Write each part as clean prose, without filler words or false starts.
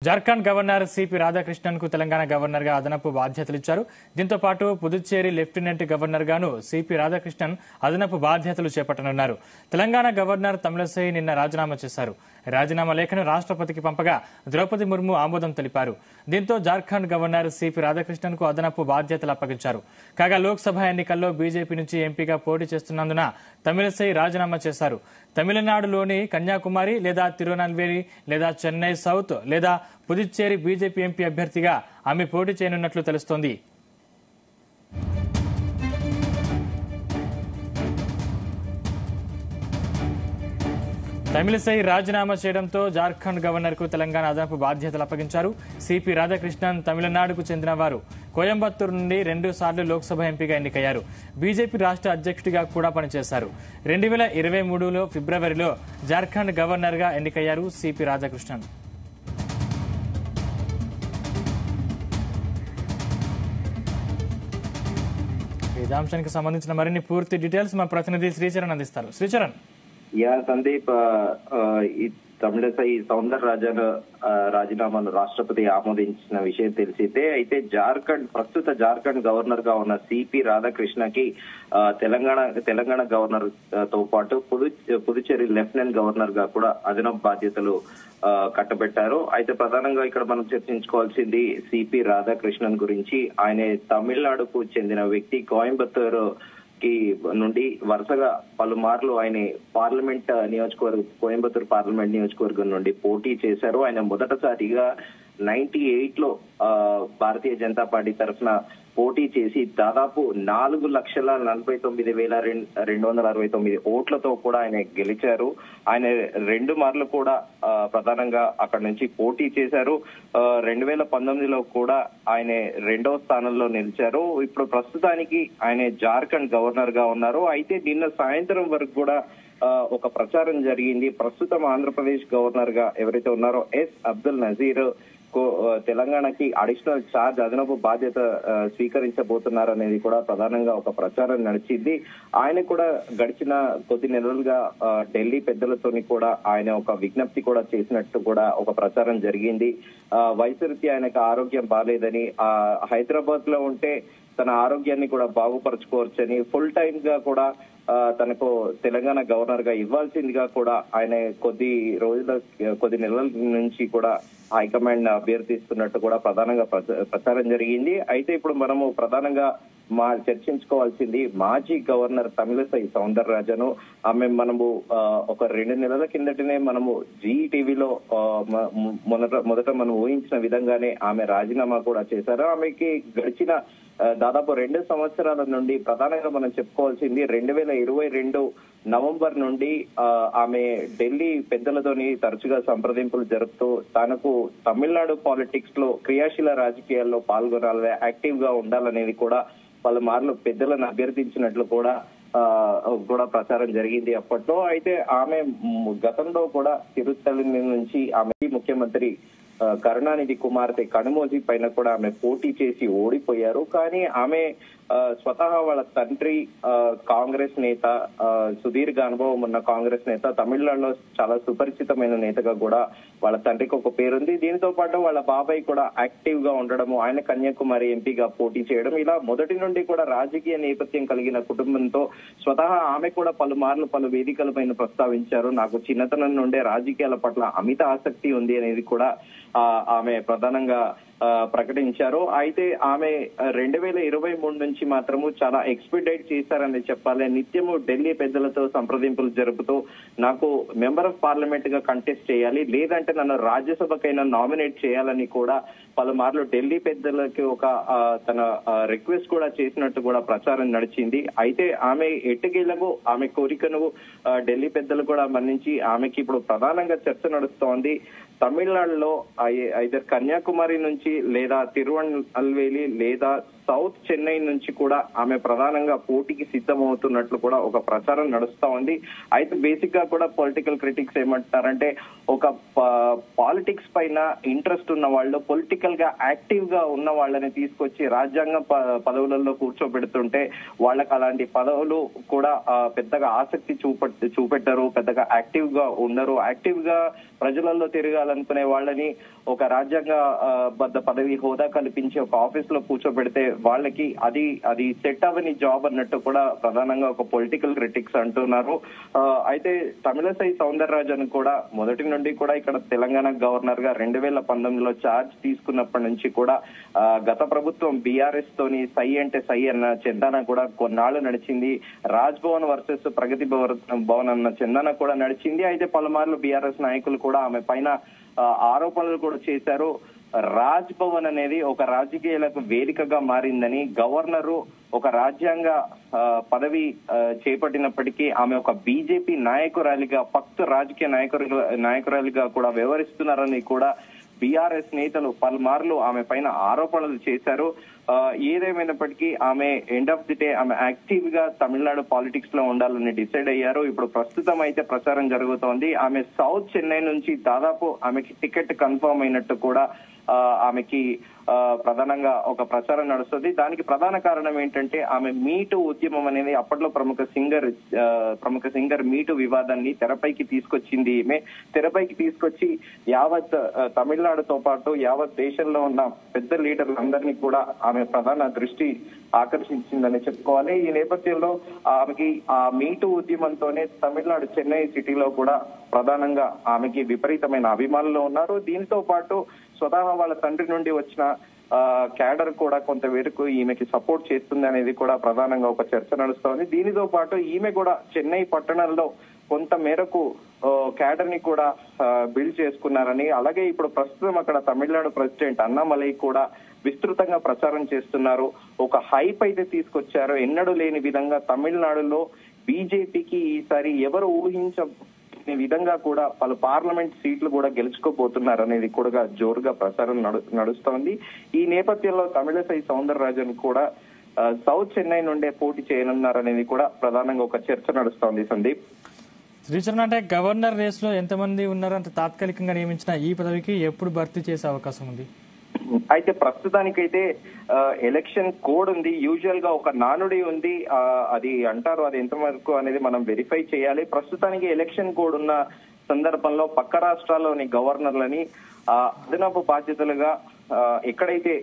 Jharkhand governor CP Radhakrishnan కు Telangana governor గా అదనపు బాధ్యతలు ఇచ్చారు. దీంతో పాటు పుదుచ్చేరి లెఫ్టినెంట్ గవర్నర్ గాను సిపి రాధాకృష్ణన్ అదనపు బాధ్యతలు చేపట్టనున్నారు. తెలంగాణ గవర్నర్ తమిళసై నిన్న రాజీనామా చేశారు. రాజీనామా లేఖను రాష్ట్రపతికి పంపగా ద్రౌపది ముర్ము ఆమోదం తెలిపారు. దీంతో జార్ఖండ్ గవర్నర్ సిపి రాధాకృష్ణన్ కు అదనపు బాధ్యతలు అప్పగించారు. కాగా లోక్సభ ఎన్నికల్లో బీజేపీ నుంచి ఎంపీగా పోటీ చేస్తున్నందున తమిళసై రాజీనామా చేశారు. తమిళనాడులోని కన్యాకుమారి లేదా తిరునల్వేలి లేదా చెన్నై సౌత్ లేదా పుదుచ్చేరి బీజేపీ ఎంపీ అభ్యర్థిగా ఆమె పోటీ చేయనున్నట్లు తెలుస్తోంది. తమిళసై రాజీనామా చేయడంతో జార్ఖండ్ గవర్నర్ కు తెలంగాణ అదనపు బాధ్యతలు అప్పగించారు. సిపి రాధాకృష్ణన్ తమిళనాడుకు చెందిన వారు. కోయంబత్తూరు నుండి 2 సార్లు లోక్సభ ఎంపీగా ఎన్నికయ్యారు. బీజేపీ రాష్ట్ర అధ్యక్షుడిగా కూడా పనిచేశారు. 2023లో ఫిబ్రవరిలో జార్ఖండ్ గవర్నర్ గా ఎన్నికయ్యారు సిపి రాధాకృష్ణన్. ఈ అంశానికి సంబంధించిన మరిన్ని పూర్తి డీటెయిల్స్ మా ప్రతినిధి శ్రీచరణ్ అందిస్తారు. శ్రీచరణ్. సందీప్, తమిళసై సౌందరరాజన్ రాజీనామాను రాష్ట్రపతి ఆమోదించిన విషయం తెలిసిందే. అయితే ప్రస్తుత జార్ఖండ్ గవర్నర్ గా ఉన్న సిపి రాధాకృష్ణకి తెలంగాణ గవర్నర్ తో పాటు పుదుచ్చేరి లెఫ్టినెంట్ గవర్నర్ గా కూడా అదనపు బాధ్యతలు కట్టబెట్టారు. అయితే ప్రధానంగా ఇక్కడ మనం చర్చించుకోవాల్సింది సిపి రాధాకృష్ణన్ గురించి. ఆయన తమిళనాడుకు చెందిన వ్యక్తి. కోయంబత్తూరు నుండి వరుసగా పలుమార్లు ఆయన కోయంబత్తూరు పార్లమెంట్ నియోజకవర్గం నుండి పోటీ చేశారు. ఆయన మొదటిసారిగా 98లో భారతీయ జనతా పార్టీ తరఫున పోటీ చేసి దాదాపు 4,49,269 ఓట్లతో కూడా ఆయన గెలిచారు. ఆయన 2 మార్లు కూడా ప్రధానంగా అక్కడి నుంచి పోటీ చేశారు. 2019లో కూడా ఆయన 2వ స్థానంలో నిలిచారు. ఇప్పుడు ప్రస్తుతానికి ఆయన జార్ఖండ్ గవర్నర్ గా ఉన్నారు. అయితే నిన్న సాయంత్రం వరకు కూడా ఒక ప్రచారం జరిగింది. ప్రస్తుతం ఆంధ్రప్రదేశ్ గవర్నర్ గా ఎవరైతే ఉన్నారో ఎస్ అబ్దుల్ నజీర్ తెలంగాణకి అడిషనల్ ఛార్జ్ అదనపు బాధ్యత స్వీకరించబోతున్నారు అనేది కూడా ప్రధానంగా ఒక ప్రచారం నడిచింది. ఆయన కూడా గడిచిన కొద్ది నెలలుగా ఢిల్లీ పెద్దలతోని కూడా ఆయన ఒక విజ్ఞప్తి కూడా చేసినట్టు కూడా ఒక ప్రచారం జరిగింది. వయసురీత్యా ఆయనకు ఆరోగ్యం బాలేదని, హైదరాబాద్ లో ఉంటే తన ఆరోగ్యాన్ని కూడా బాగుపరచుకోవచ్చని, ఫుల్ టైమ్ గా కూడా తనకు తెలంగాణ గవర్నర్ గా ఇవ్వాల్సిందిగా కూడా ఆయన కొద్ది నెలల నుంచి కూడా హైకమాండ్ అభ్యర్థిస్తున్నట్టు కూడా ప్రధానంగా ప్రచారం జరిగింది. అయితే ఇప్పుడు మనము ప్రధానంగా చర్చించుకోవాల్సింది మాజీ గవర్నర్ తమిళసై సౌందరరాజన్. మనము ఒక 2 నెలల కిందటనే మనము జీటీవీలో మొదట మనం ఊహించిన విధంగానే ఆమె రాజీనామా కూడా చేశారు. ఆమెకి గడిచిన దాదాపు 2 సంవత్సరాల నుండి ప్రధానంగా మనం చెప్పుకోవాల్సింది 2022 నవంబర్ నుండి ఆమె ఢిల్లీ పెద్దలతోని తరచుగా సంప్రదింపులు జరుపుతూ తనకు తమిళనాడు పాలిటిక్స్ లో క్రియాశీల రాజకీయాల్లో పాల్గొనాలి, యాక్టివ్ గా ఉండాలనేది కూడా పలుమార్లు పెద్దలను అభ్యర్థించినట్లు కూడా ప్రచారం జరిగింది అప్పట్లో. అయితే ఆమె గతంలో కూడా తిరుత్తల్లి నుంచి ఆమె ముఖ్యమంత్రి కరుణానిధి కుమార్తె కనుమోజీ పైన కూడా ఆమె పోటీ చేసి ఓడిపోయారు. కానీ ఆమె స్వతహా వాళ్ళ తండ్రి కాంగ్రెస్ నేత, సుదీర్ఘ అనుభవం ఉన్న కాంగ్రెస్ నేత, తమిళనాడులో చాలా సుపరిచితమైన నేతగా కూడా వాళ్ళ తండ్రికి ఒక పేరుంది. దీనితో పాటు వాళ్ళ బాబాయ్ కూడా యాక్టివ్ గా ఉండడము, ఆయన కన్యాకుమారి ఎంపీగా పోటీ చేయడం, ఇలా మొదటి నుండి కూడా రాజకీయ నేపథ్యం కలిగిన కుటుంబంతో స్వతహా ఆమె కూడా పలుమార్లు పలు వేదికలపైన ప్రస్తావించారు. నాకు చిన్నతనం నుండే రాజకీయాల పట్ల అమిత ఆసక్తి ఉంది అనేది కూడా ఆమె ప్రధానంగా ప్రకటించారు. అయితే ఆమె 2023 నుంచి మాత్రము చాలా ఎక్స్పెడిట్ చేశారని చెప్పాలి. నిత్యము ఢిల్లీ పెద్దలతో సంప్రదింపులు జరుపుతూ నాకు మెంబర్ ఆఫ్ పార్లమెంట్ గా కంటెస్ట్ చేయాలి, లేదంటే నన్ను రాజ్యసభకైనా నామినేట్ చేయాలని కూడా పలుమార్లు ఢిల్లీ పెద్దలకి తన రిక్వెస్ట్ కూడా చేసినట్టు కూడా ప్రచారం నడిచింది. అయితే ఆమె ఎట్టకేలకు ఆమె కోరికను ఢిల్లీ పెద్దలు కూడా మన్నించి ఆమెకి ఇప్పుడు ప్రధానంగా చర్చ నడుస్తోంది. తమిళనాడులో ఐదర్ కన్యాకుమారి నుంచి లేదా తిరువనల్వేలి లేదా సౌత్ చెన్నై నుంచి కూడా ఆమె ప్రధానంగా పోటీకి సిద్ధమవుతున్నట్లు కూడా ఒక ప్రచారం నడుస్తా ఉంది. అయితే బేసిక్ గా కూడా పొలిటికల్ క్రిటిక్స్ ఏమంటారంటే, ఒక పాలిటిక్స్ పైన ఇంట్రెస్ట్ ఉన్న వాళ్ళు, పొలిటికల్ గా యాక్టివ్ గా ఉన్న వాళ్ళని తీసుకొచ్చి రాజ్యాంగ పదవులలో కూర్చోబెడుతుంటే వాళ్ళకి అలాంటి పదవులు కూడా పెద్దగా ఆసక్తి చూపెట్టరు, పెద్దగా యాక్టివ్ గా ఉండరు. యాక్టివ్ గా ప్రజలలో తిరగాలనుకునే వాళ్ళని ఒక రాజ్యాంగ బద్ద పదవి హోదా కల్పించి ఒక ఆఫీస్ లో కూర్చోబెడితే వాళ్ళకి అది సెట్ అవ్వని జాబ్ అన్నట్టు కూడా ప్రధానంగా ఒక పొలిటికల్ క్రిటిక్స్ అంటున్నారు. అయితే తమిళసై సౌందరరాజన్ కూడా మొదటి నుండి కూడా ఇక్కడ తెలంగాణ గవర్నర్ గా 2019లో ఛార్జ్ తీసుకున్నప్పటి నుంచి కూడా గత ప్రభుత్వం బీఆర్ఎస్ తోని సై అంటే సై అన్న చందన కూడా కొన్నాళ్లు నడిచింది. రాజ్ భవన్ వర్సెస్ ప్రగతి భవన్ అన్న చందన కూడా నడిచింది. అయితే పలుమార్లు బీఆర్ఎస్ నాయకులు కూడా ఆమె పైన ఆరోపణలు కూడా చేశారు. రాజ్ భవన్ అనేది ఒక రాజకీయాలకు వేదికగా మారిందని, గవర్నరు ఒక రాజ్యాంగ పదవి చేపట్టినప్పటికీ ఆమె ఒక బీజేపీ నాయకురాలిగా, పక్తు రాజకీయ నాయకురాలిగా కూడా వ్యవహరిస్తున్నారని కూడా బీఆర్ఎస్ నేతలు పలుమార్లు ఆమె పైన ఆరోపణలు చేశారు. ఏదేమైనప్పటికీ ఆమె ఎండ్ ఆఫ్ ది డే ఆమె యాక్టివ్ గా తమిళనాడు పాలిటిక్స్ లో ఉండాలని డిసైడ్ అయ్యారు. ఇప్పుడు ప్రస్తుతం అయితే ప్రచారం జరుగుతోంది. ఆమె సౌత్ చెన్నై నుంచి దాదాపు ఆమెకి టికెట్ కన్ఫర్మ్ అయినట్టు కూడా ఆమెకి ప్రధానంగా ఒక ప్రచారం నడుస్తుంది. దానికి ప్రధాన కారణం ఏంటంటే, ఆమె మీటు ఉద్యమం అనేది అప్పట్లో ప్రముఖ సింగర్ మీటు వివాదాన్ని తెరపైకి తీసుకొచ్చింది. ఈమె తెరపైకి తీసుకొచ్చి యావత్ తమిళనాడుతో పాటు యావత్ దేశంలో ఉన్న పెద్ద లీడర్లందరినీ కూడా ఆమె ప్రధాన దృష్టి ఆకర్షించిందని చెప్పుకోవాలి. ఈ నేపథ్యంలో ఆమెకి ఆ మీటు ఉద్యమంతోనే తమిళనాడు చెన్నై సిటీలో కూడా ప్రధానంగా ఆమెకి విపరీతమైన అభిమానులు ఉన్నారు. దీంతో పాటు స్వతహా వాళ్ళ తండ్రి నుండి వచ్చిన క్యాడర్ కూడా కొంత మేరకు ఈమెకి సపోర్ట్ చేస్తుంది అనేది కూడా ప్రధానంగా ఒక చర్చ నడుస్తోంది. దీనితో పాటు ఈమె కూడా చెన్నై పట్టణంలో కొంత మేరకు క్యాడర్ ని కూడా బిల్డ్ చేసుకున్నారని, అలాగే ఇప్పుడు ప్రస్తుతం అక్కడ తమిళనాడు ప్రెసిడెంట్ అన్నామలై కూడా విస్తృతంగా ప్రచారం చేస్తున్నారు. ఒక హైప్ అయితే తీసుకొచ్చారు. ఎన్నడూ లేని విధంగా తమిళనాడులో బీజేపీకి ఈసారి ఎవరు విధంగా కూడా పలు పార్లమెంట్ సీట్లు కూడా గెలుచుకోబోతున్నారు అనేది కూడా జోరుగా ప్రచారం నడుస్తోంది. ఈ నేపథ్యంలో తమిళసై సౌందరరాజన్ కూడా సౌత్ చెన్నై నుండే పోటీ చేయనున్నారనేది కూడా ప్రధానంగా ఒక చర్చ నడుస్తోంది. సందీప్, శ్రీచరణ్, అంటే గవర్నర్ రేస్ లో ఎంతమంది ఉన్నారు? అంటే తాత్కాలికంగా నియమించిన ఈ పదవికి ఎప్పుడు భర్తీ చేసే అవకాశం ఉంది? అయితే ప్రస్తుతానికైతే ఎలక్షన్ కోడ్ ఉంది. యూజువల్ గా ఒక నానుడి ఉంది, అది అంటారు. అది ఎంతవరకు అనేది మనం వెరిఫై చేయాలి. ప్రస్తుతానికి ఎలక్షన్ కోడ్ ఉన్న సందర్భంలో పక్క రాష్ట్రాల్లోని గవర్నర్లని అదనపు బాధ్యతలుగా ఎక్కడైతే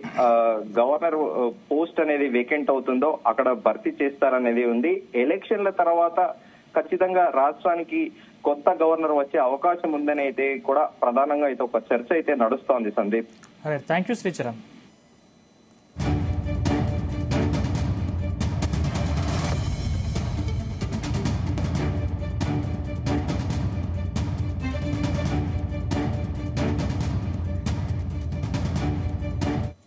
గవర్నర్ పోస్ట్ అనేది వేకెంట్ అవుతుందో అక్కడ భర్తీ చేస్తారనేది ఉంది. ఎలక్షన్ల తర్వాత ఖచ్చితంగా రాష్ట్రానికి కొత్త గవర్నర్ వచ్చే అవకాశం ఉందని అయితే కూడా ప్రధానంగా అయితే ఒక చర్చ అయితే నడుస్తోంది. Sandeep, thank you Sricharan.